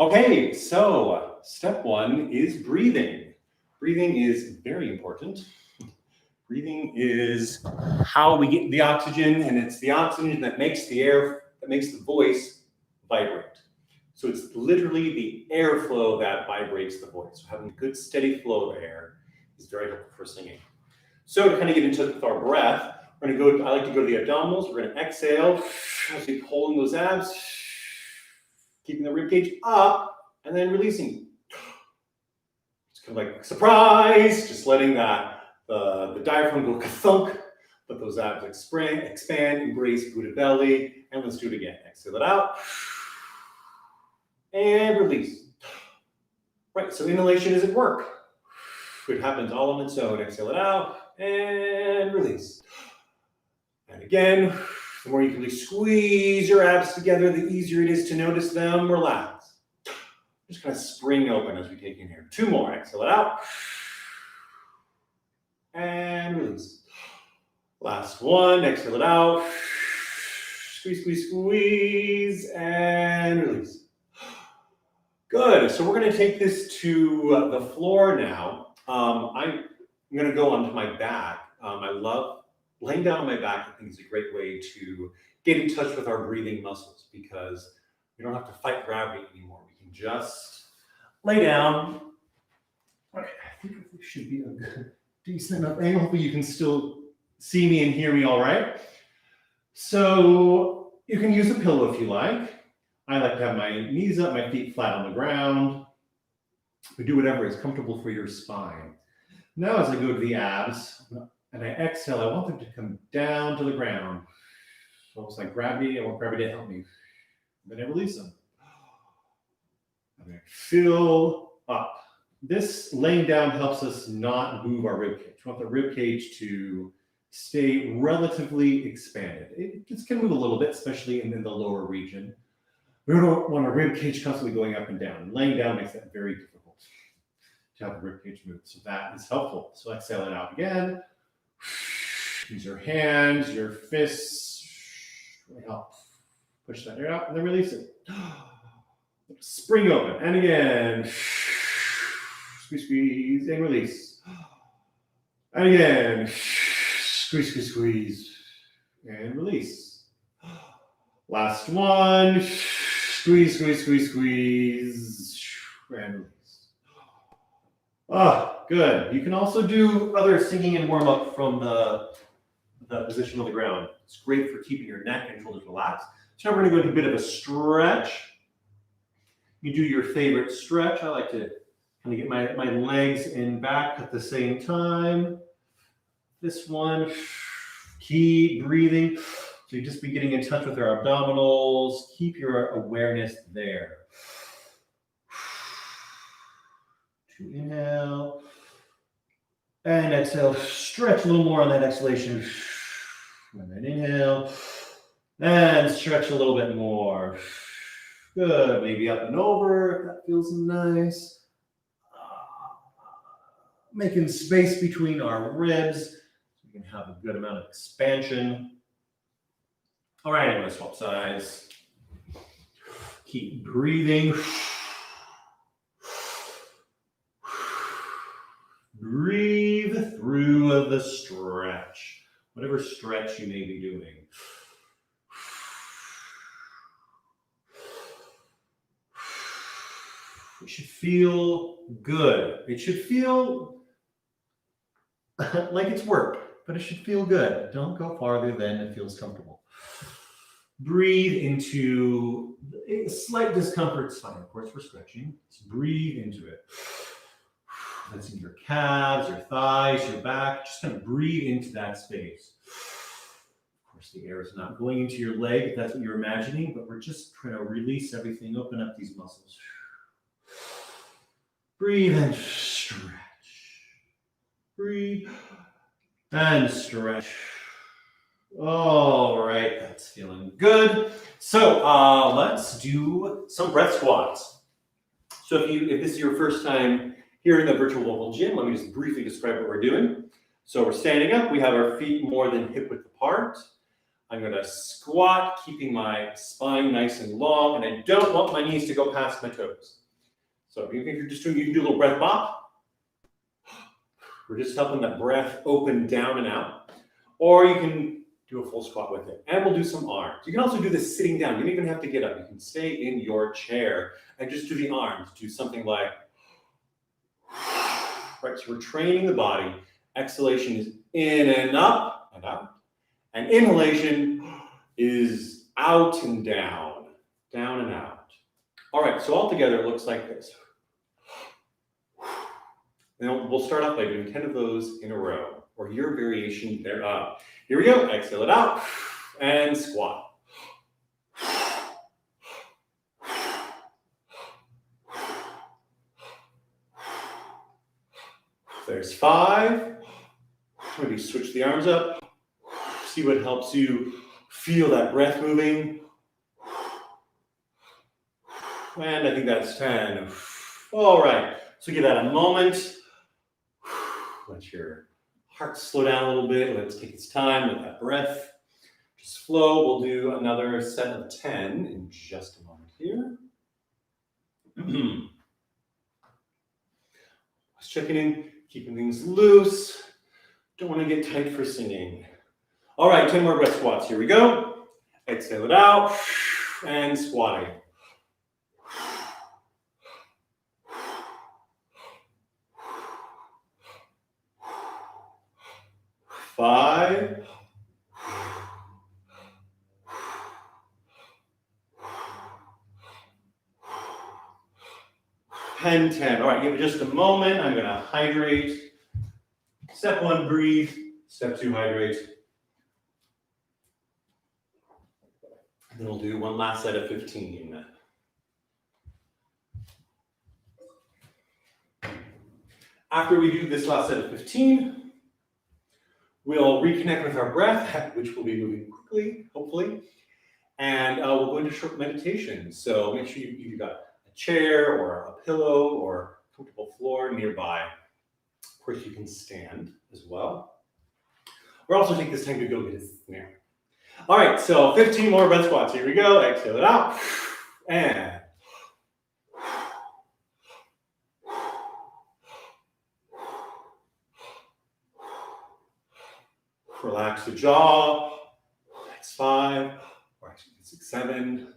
Okay, so step one is breathing. Breathing is very important. Breathing is how we get the oxygen, and it's the oxygen that makes the voice vibrate. So it's literally the airflow that vibrates the voice. So having a good steady flow of air is very helpful for singing. So to kind of get into with our breath, we're going to go, I like to go to the abdominals. We're going to exhale, as we pull in those abs, keeping the ribcage up, and then releasing. It's kind of like surprise, just letting the diaphragm go ka-thunk, let those abs expand, embrace Buddha belly, and let's do it again. Exhale it out, and release. Right, so inhalation is at work. It happens all on its own. Exhale it out, and release. And again, the more you can really squeeze your abs together, the easier it is to notice them relax. Just kind of spring open as we take in here. 2 more. Exhale it out. And release. Last one. Exhale it out. Squeeze, squeeze, squeeze. And release. Good. So we're going to take this to the floor now. I'm going to go onto my back. I love laying down on my back. I think is a great way to get in touch with our breathing muscles because we don't have to fight gravity anymore. We can just lay down. Okay, I think it should be a good, decent enough angle. Hopefully you can still see me and hear me all right. So you can use a pillow if you like. I like to have my knees up, my feet flat on the ground. But do whatever is comfortable for your spine. Now as I go to the abs and I exhale, I want them to come down to the ground. So almost like gravity, I want gravity to help me. Then I release them. I'm going to fill up. This laying down helps us not move our rib cage. We want the rib cage to stay relatively expanded. It just can move a little bit, especially in the lower region. We don't want our rib cage constantly going up and down. Laying down makes that very difficult to have the rib cage move. So that is helpful. So exhale it out again. Use your hands, your fists. Really help push that air out and then release it. Spring open. And again. Squeeze, squeeze, and release. And again. Squeeze, squeeze, squeeze. And release. Last one. Squeeze, squeeze, squeeze, squeeze. And release. Ah, good. You can also do other singing and warm up from the position on the ground. It's great for keeping your neck and shoulders relaxed. So now we're going to go into a bit of a stretch. You do your favorite stretch. I like to kind of get my legs in back at the same time. This one, keep breathing. So you just be getting in touch with our abdominals. Keep your awareness there. To inhale. And exhale. Stretch a little more on that exhalation. And then inhale. And stretch a little bit more. Good. Maybe up and over if that feels nice. Making space between our ribs so we can have a good amount of expansion. All right, I'm going to swap sides. Keep breathing. Breathe through the stretch, whatever stretch you may be doing. It should feel good. It should feel like it's work, but it should feel good. Don't go farther than it feels comfortable. Breathe into a slight discomfort sign. Of course, we're stretching. Just breathe into it. That's in your calves, your thighs, your back. Just kind of breathe into that space. Of course, the air is not going into your leg if that's what you're imagining, but we're just trying to release everything, open up these muscles. Breathe and stretch. Breathe and stretch. All right, that's feeling good. So let's do some breath squats. So if this is your first time here in the virtual local gym, let me just briefly describe what we're doing. So we're standing up. We have our feet more than hip width apart. I'm going to squat, keeping my spine nice and long, and I don't want my knees to go past my toes. So even if you're just doing, you can do a little breath bop. We're just helping that breath open down and out. Or you can do a full squat with it. And we'll do some arms. You can also do this sitting down. You don't even have to get up. You can stay in your chair and just do the arms. Do something like, right, so we're training the body. Exhalation is in and up and out. And inhalation is out and down and out. All right, so all together it looks like this. Now we'll start off by doing 10 of those in a row, or your variation thereof. Here we go, exhale it out, and squat. There's 5. Maybe switch the arms up. See what helps you feel that breath moving. And I think that's 10. All right, so give that a moment. Let your heart slow down a little bit. Let's take its time with that breath. Just flow. We'll do another set of 10 in just a moment here. Just checking in, keeping things loose. Don't want to get tight for singing. All right, 10 more breath squats. Here we go. Exhale it out and squatting. 5. 10. All right, give it just a moment. I'm going to hydrate. Step 1, breathe. Step 2, hydrate. And then we'll do one last set of 15. After we do this last set of 15, we'll reconnect with our breath, which will be moving quickly, hopefully. And we'll go into short meditation. So make sure you've got a chair or a pillow or comfortable floor nearby. Of course, you can stand as well. Or also take this time to go get a snack. All right, so 15 more breath squats. Here we go. Exhale it out. And relax the jaw. That's 5, or actually 6, 7.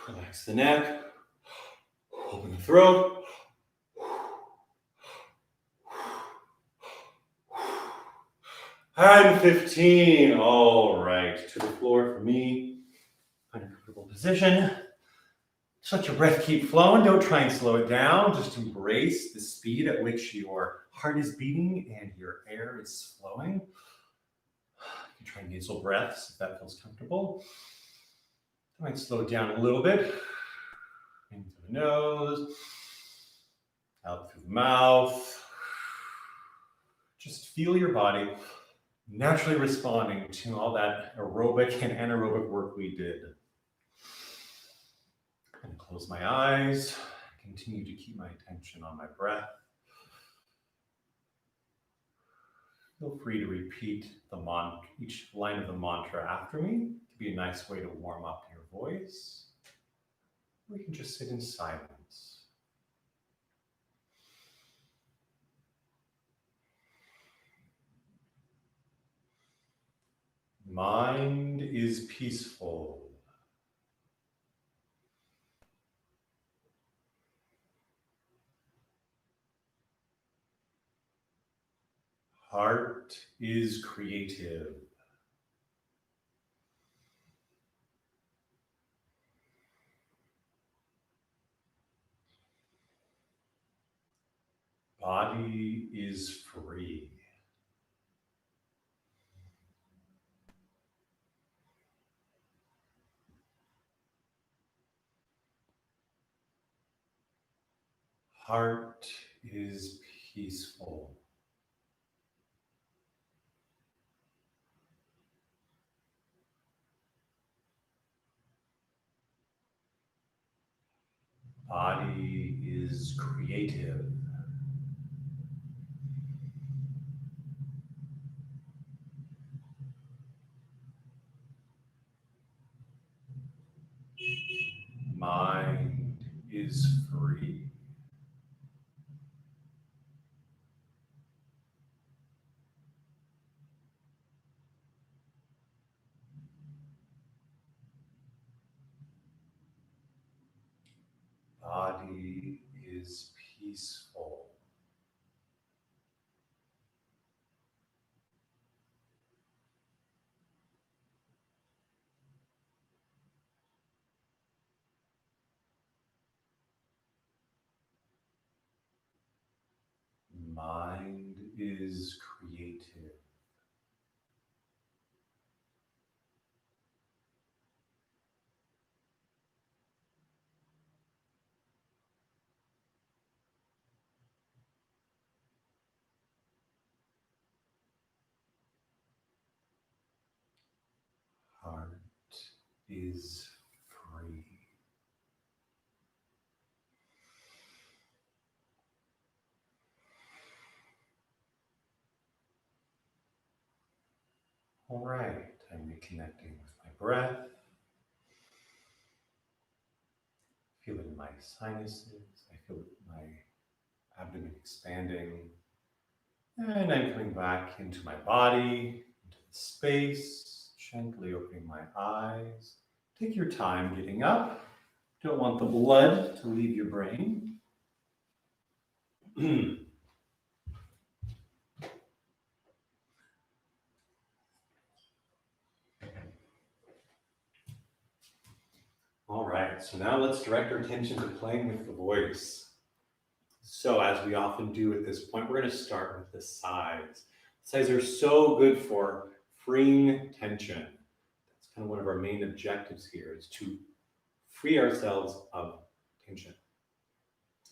Relax the neck. Open the throat. And 15. All right, to the floor for me. Find a comfortable position. Just let your breath keep flowing. Don't try and slow it down. Just embrace the speed at which your heart is beating and your air is flowing. You can try nasal breaths if that feels comfortable. I might slow it down a little bit. In through the nose, out through the mouth. Just feel your body naturally responding to all that aerobic and anaerobic work we did. And close my eyes, continue to keep my attention on my breath. Feel free to repeat each line of the mantra after me to be a nice way to warm up your voice. Or you can just sit in silence. Mind is peaceful. Heart is creative. Body is free. Heart is peaceful. Body is creative. mind is free. Body is peaceful. Mind is creative. Heart is free. All right, I'm reconnecting with my breath. Feeling my sinuses. I feel my abdomen expanding. And I'm coming back into my body, into the space, gently opening my eyes. Take your time getting up. Don't want the blood to leave your brain. All right, so now let's direct our attention to playing with the voice. So as we often do at this point, we're going to start with the sides. Sides are so good for freeing tension. That's kind of one of our main objectives here, is to free ourselves of tension.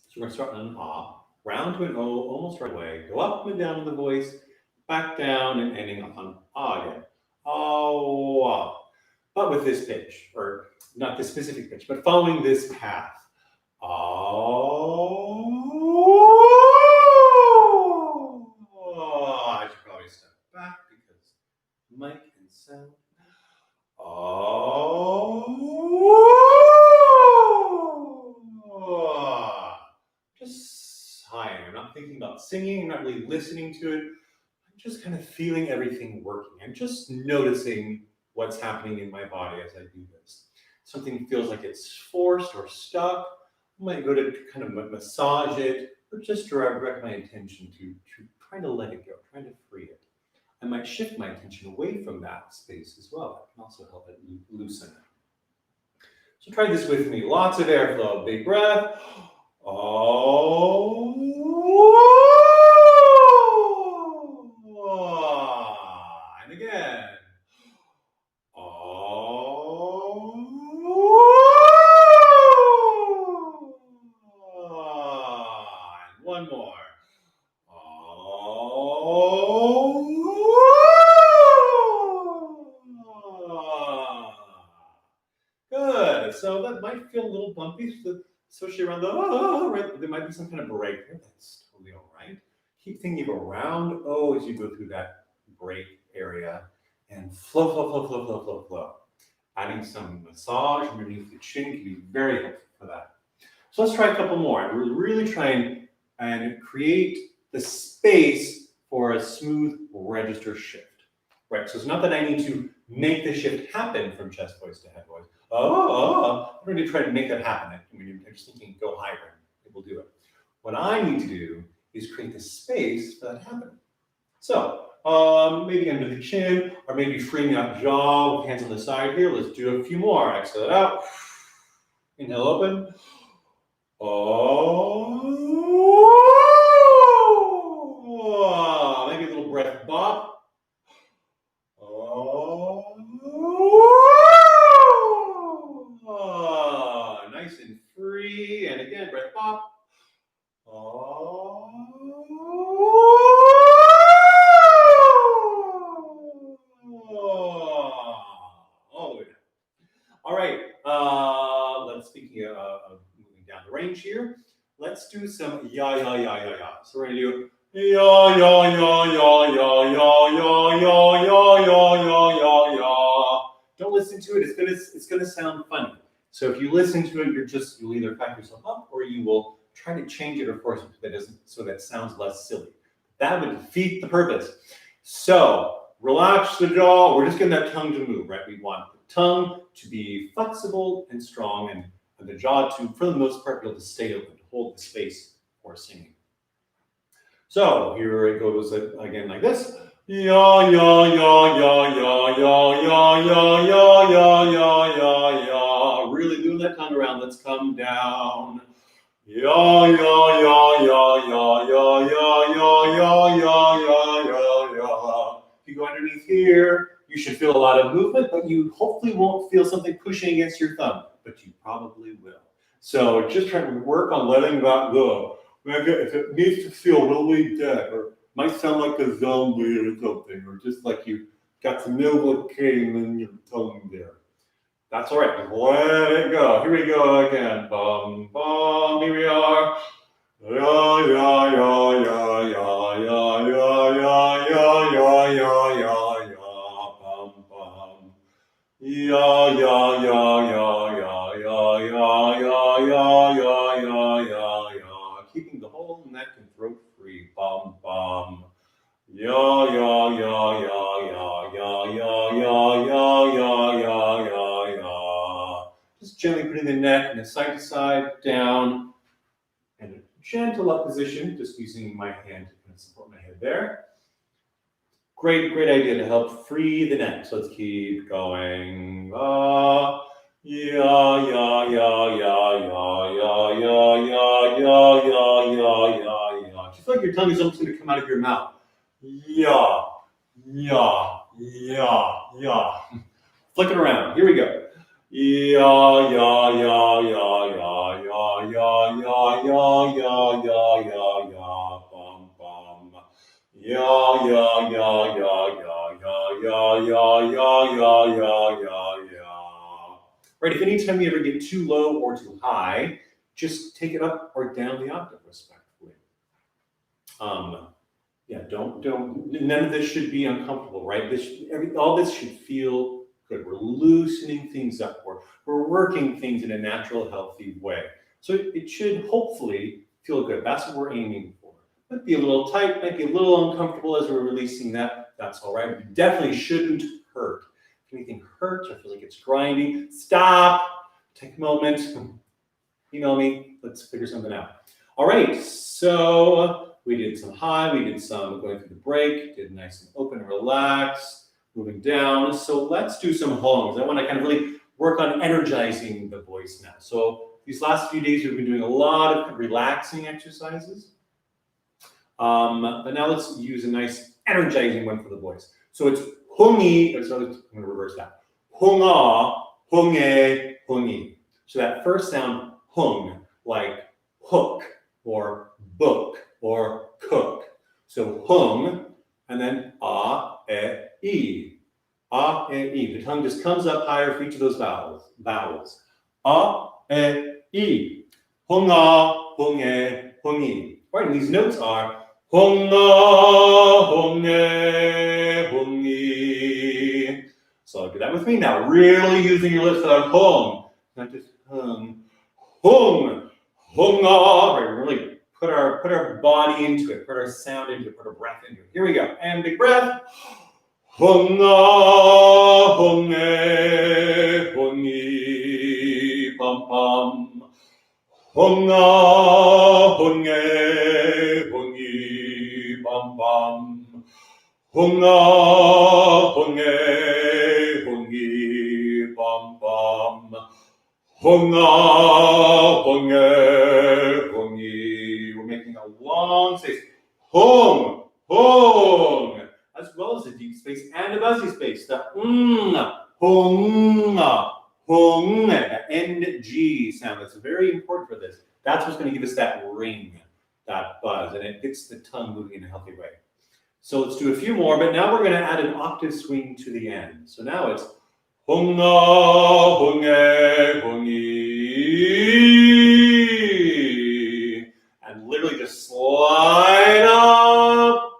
So we're going to start on an ah, round to an O, almost right away. Go up and down in the voice, back down and ending on ah again. Oh, ah. But with this pitch, or not this specific pitch, but following this path. Oh, I should probably step back because mic and sound. Oh, just sighing. I'm not thinking about singing. I'm not really listening to it. I'm just kind of feeling everything working. I'm just noticing what's happening in my body as I do this. Something feels like it's forced or stuck. I might go to kind of massage it, or just direct my attention to trying to let it go, trying to free it. I might shift my attention away from that space as well. That can also help it loosen it. So try this with me. Lots of airflow. Big breath. Oh. And again. Oh. And one more. Oh. Good. So that might feel a little bumpy, especially around the right. There might be some kind of break there. That's totally all right. Keep thinking of a round O as you go through that break area, and flow, flow, flow, flow, flow, flow, flow. Adding some massage underneath the chin can be very helpful for that. So let's try a couple more. And we're really trying and create the space for a smooth register shift. Right, so it's not that I need to make the shift happen from chest voice to head voice. I'm going to try to make that happen. I mean, I'm just thinking go higher, it will do it. What I need to do is create the space for that to happen. So maybe under the chin, or maybe freeing up jaw with hands on the side here. Let's do a few more. Exhale it out. Inhale, open. Oh, maybe a little breath bob. Oh, nice and free. And again, breath pop. Oh, all the way down. All right. Speaking of moving down the range here, let's do some ya ya ya ya ya. So we're gonna do ya ya ya ya ya ya ya ya ya ya ya ya ya. Don't listen to it. It's gonna sound funny. So if you listen to it, you'll either back yourself up or you will try to change it or force it so that sounds less silly. That would defeat the purpose. So relax the jaw. We're just getting that tongue to move, right? We want the tongue to be flexible and strong, and the jaw to, for the most part, be able to stay open, to hold the space for singing. So here it goes again like this. Ya ya ya ya ya ya ya ya ya ya ya ya ya. Really move that tongue around. Let's come down. Ya ya ya ya ya ya ya ya ya ya ya ya. If you go underneath here, you should feel a lot of movement, but you hopefully won't feel something pushing against your thumb, but you probably will. So just try to work on letting that go. If it needs to feel really dead, or might sound like a zombie or something, or just like you got some Novocaine in your tongue there. That's all right. Just let it go. Here we go again. Bum bum. Here we are. Ya ya ya ya ya ya ya ya ya ya ya ya ya. Bum bum. Ya ya ya ya ya ya ya ya ya ya ya ya ya. Keeping the whole neck and throat free. Bum bum. Ya ya ya ya ya ya ya ya ya ya ya ya ya. Just gently putting the neck in a side to side, down, and a gentle up position, just using my hand to kind of support my head there. Great idea to help free the neck. So let's keep going. Ya ya ya ya ya ya ya ya ya ya ya ya. Do you feel like your tongue is almost going to come out of your mouth? Ya ya ya ya. Flick it around. Here we go. Ya ya ya ya ya ya ya ya ya ya ya ya ya. Bum bum. Ya ya ya ya ya ya ya ya ya ya ya ya ya. Right. If anytime you ever get too low or too high, just take it up or down the octave respectfully. Yeah, don't. None of this should be uncomfortable, right? All this should feel good. We're loosening things up. We're working things in a natural, healthy way. So it should hopefully feel good. That's what we're aiming for. Might be a little tight, might be a little uncomfortable as we're releasing that. That's all right. It definitely shouldn't hurt. If anything hurts or feels like it's grinding, stop. Take a moment. Email me. Let's figure something out. All right. So we did some high, we did some going through the break, did nice and open and relaxed, moving down. So let's do some hongs. I want to kind of really work on energizing the voice now. So these last few days, we've been doing a lot of relaxing exercises. But now let's use a nice energizing one for the voice. So it's hongi, I'm going to reverse that. Honga, honge, hongi. So that first sound, hung, like hook or book or cook. So hung, and then ah, e, ah, e. The tongue just comes up higher for each of those vowels. Ah, e. Honga, honge, hongi. Right, and these notes are honga, honge, hongi. So do that with me now. Really using your lips on hung, not just hung. Hung, honga. Right, really put our body into it, put our sound into it, put our breath into it. Here we go. And big breath. Honga, honge, hongi, pum pum. Honga, honge, hongi, pum pum. Honga, honge, hongi, pum pum. Honga, honge, hongi. We're making a long space. Hong, hong, as well as a deep space and a buzzy space. The hong, hong, the NG sound. That's very important for this. That's what's going to give us that ring, that buzz, and it gets the tongue moving in a healthy way. So let's do a few more, but now we're going to add an octave swing to the end. So now it's honga, honge, hongi. And literally just slide up,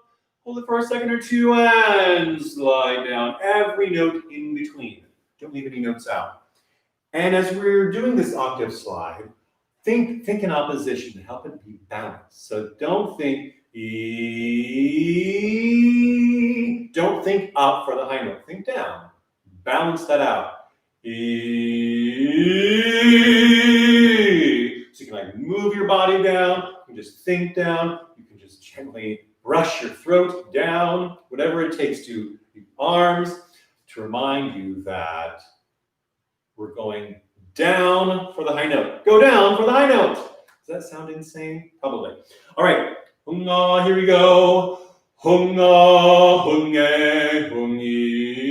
hold it for a second or two, and slide down. Every note in between. Don't leave any notes out. And as we're doing this octave slide, think in opposition to help it be balanced. So don't think E. Don't think up for the high note. Think down. Balance that out. E. So you can like move your body down. You can just think down. You can just gently brush your throat down. Whatever it takes to the arms to remind you that we're going down for the high note. Go down for the high note. Does that sound insane? Probably. All right. Hunga, here we go. Hunga, hunge, hungi.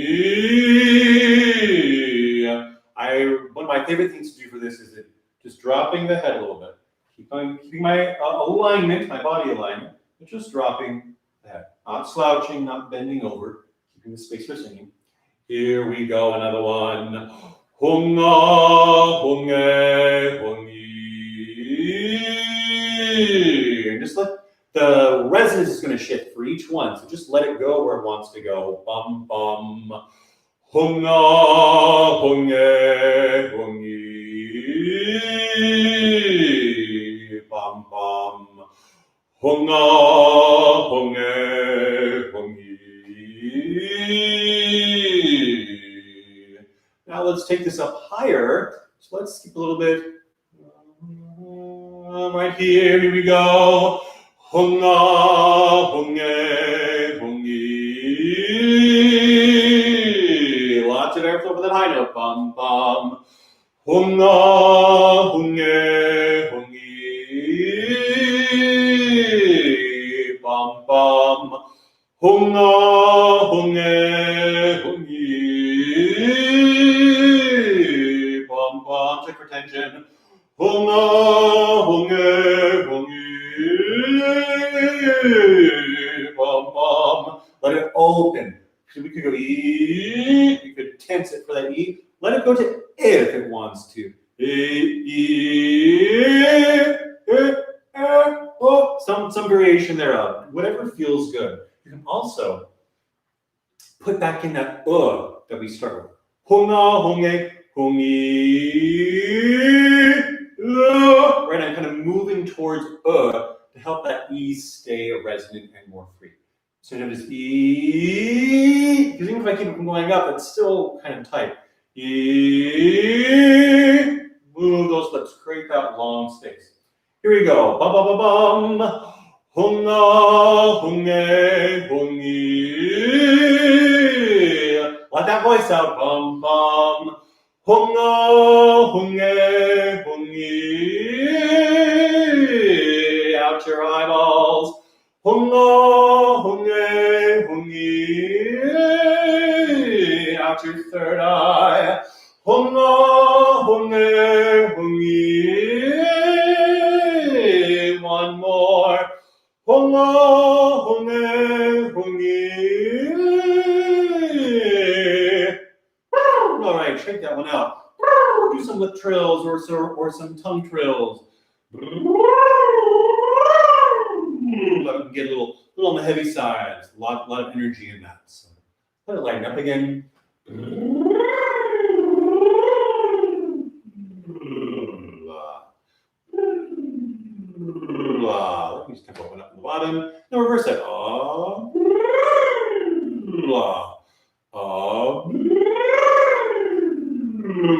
One of my favorite things to do for this is just dropping the head a little bit. Keeping my alignment, my body alignment, but just dropping the head. Not slouching, not bending over, keeping the space for singing. Here we go, another one. Hunga, hunge, hungi. And just let the resonance is going to shift for each one. So just let it go where it wants to go. Bum, bum. Hunga, hunge, hungi. Bum, bum. Hunga, hunge, hungi. Now let's take this up higher. So let's skip a little bit. Right here we go. Hunga, hunge, hungi. Lots of airflow for that high note. Bum, bum. Hunga, hunge, hungi. Bum, bum. Hunga, hunge, hungi. Bum, bum. Check for tension. Hunga, hunge, hungi. Bum, bum. Let it open. So we could go E. We could tense it for that E. Let it go to if it wants to. Oh, some variation thereof. Whatever feels good. You can also put back in that that we start with. Hunga, hunge, hungi. Right, I'm kind of moving towards to help that E stay resonant and more free. So I'm just E, because even if I keep it from going up, it's still kind of tight. E, move those lips, create that long space. Here we go. Bum, bum, bum, bum. Hunga, hunge, hungi. Let that voice out. Bum, bum. Hunga, hunge, hungi. Out your eyeballs. Hunga, hunge, hungi. Out your third eye. Hunga, hunge, hungi. One more. Hunga, hunge, hungi. All right, check that one out. Do some lip trills or some tongue trills. Let it get a little on the heavy side. A lot of energy in that. So let it lighten up again. Let me just tempo one up in the bottom. Now reverse it.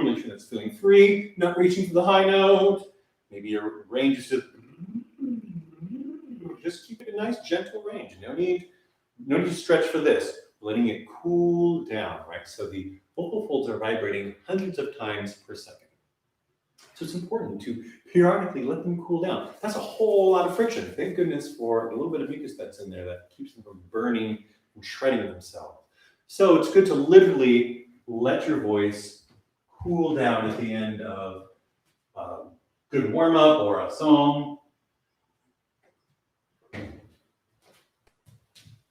Make sure that's feeling free, not reaching for the high note. Maybe your range is just keep it a nice gentle range. No need to stretch for this. Letting it cool down, right? So the vocal folds are vibrating hundreds of times per second. So it's important to periodically let them cool down. That's a whole lot of friction. Thank goodness for a little bit of mucus that's in there that keeps them from burning and shredding themselves. So it's good to literally let your voice cool down at the end of a good warm-up or a song.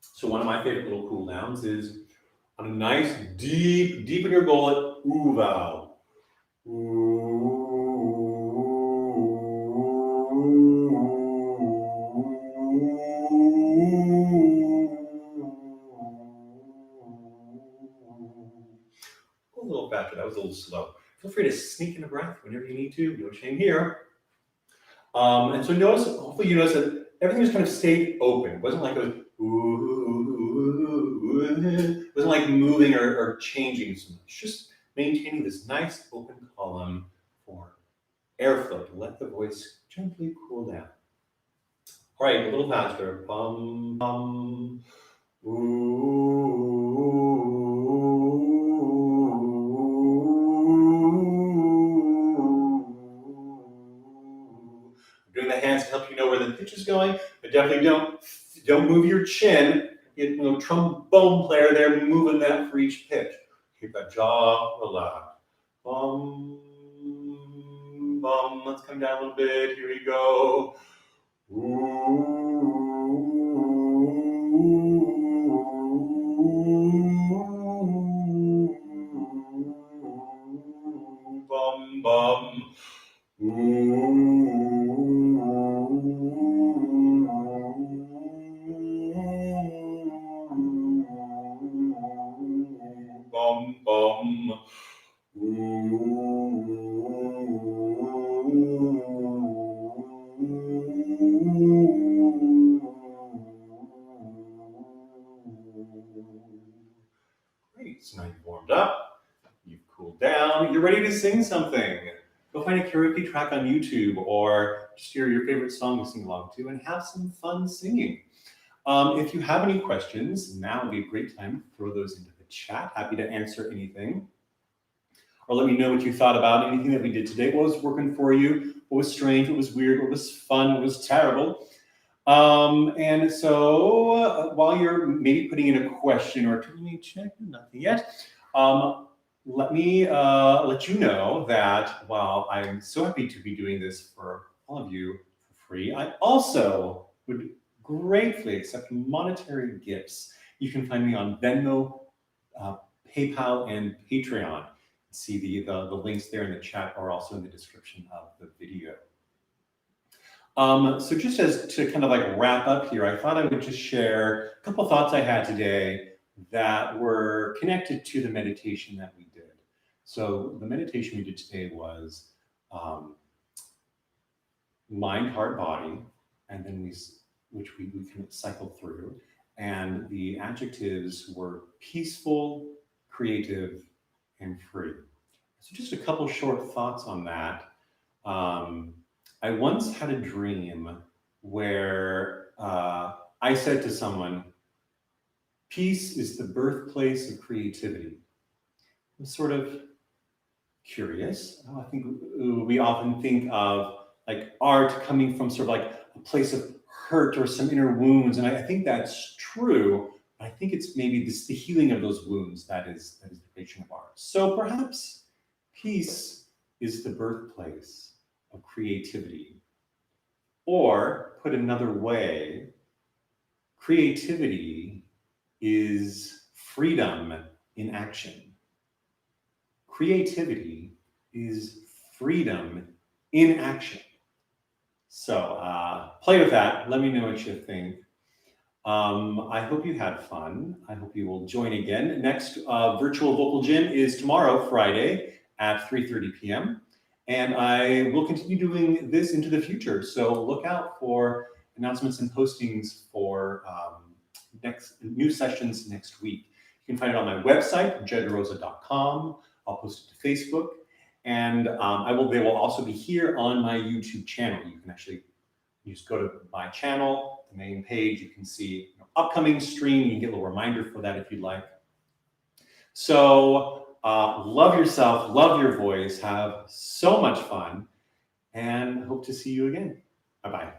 So one of my favorite little cool downs is on a nice deep in your gullet, ooh vowel. A little faster, that was a little slow. feel free to sneak in a breath whenever you need to. No shame here. And so hopefully you notice that everything just kind of stayed open. It wasn't like it was, it wasn't like moving or changing so much. Just maintaining this nice open column for airflow to let the voice gently cool down. All right, a little faster. Bum, bum, doing the hands to help you know where the pitch is going, but definitely don't move your chin. Trombone player there, moving that for each pitch. Keep that jaw relaxed. Bum, bum. Let's come down a little bit. Here we go. Bum, bum. Bum, bum. Great, so now you've warmed up, you've cooled down, you're ready to sing something. Go find a karaoke track on YouTube or just your favorite song to sing along to and have some fun singing. If you have any questions, now would be a great time to throw those into the chat. Happy to answer anything. Or let me know what you thought about anything that we did today. What was working for you? What was strange? What was weird? What was fun? What was terrible? And so while you're maybe putting in a question or two, let me check, nothing yet. Let me let you know that while I'm so happy to be doing this for all of you for free, I also would gratefully accept monetary gifts. You can find me on Venmo, PayPal, and Patreon. See the links there in the chat or also in the description of the video. So just as to kind of like wrap up here, I thought I would just share a couple thoughts I had today that were connected to the meditation that we did. So the meditation we did today was mind, heart, body, and then which we kind of cycled through. And the adjectives were peaceful, creative, and free. So just a couple short thoughts on that. I once had a dream where I said to someone, peace is the birthplace of creativity. I was sort of curious. I think we often think of like art coming from sort of like a place of hurt or some inner wounds. And I think that's true. I think it's maybe the healing of those wounds that is the creation of art. So perhaps peace is the birthplace of creativity. Or put another way, creativity is freedom in action. Creativity is freedom in action. So play with that. Let me know what you think. I hope you had fun. I hope you will join again. Next virtual vocal gym is tomorrow, Friday at 3:30 p.m. And I will continue doing this into the future. So look out for announcements and postings for next new sessions next week. You can find it on my website, jedderosa.com. I'll post it to Facebook. And they will also be here on my YouTube channel. You can actually just go to my channel, the main page. You can see upcoming stream. You can get a little reminder for that if you'd like. So love yourself, love your voice, have so much fun, and hope to see you again. Bye-bye.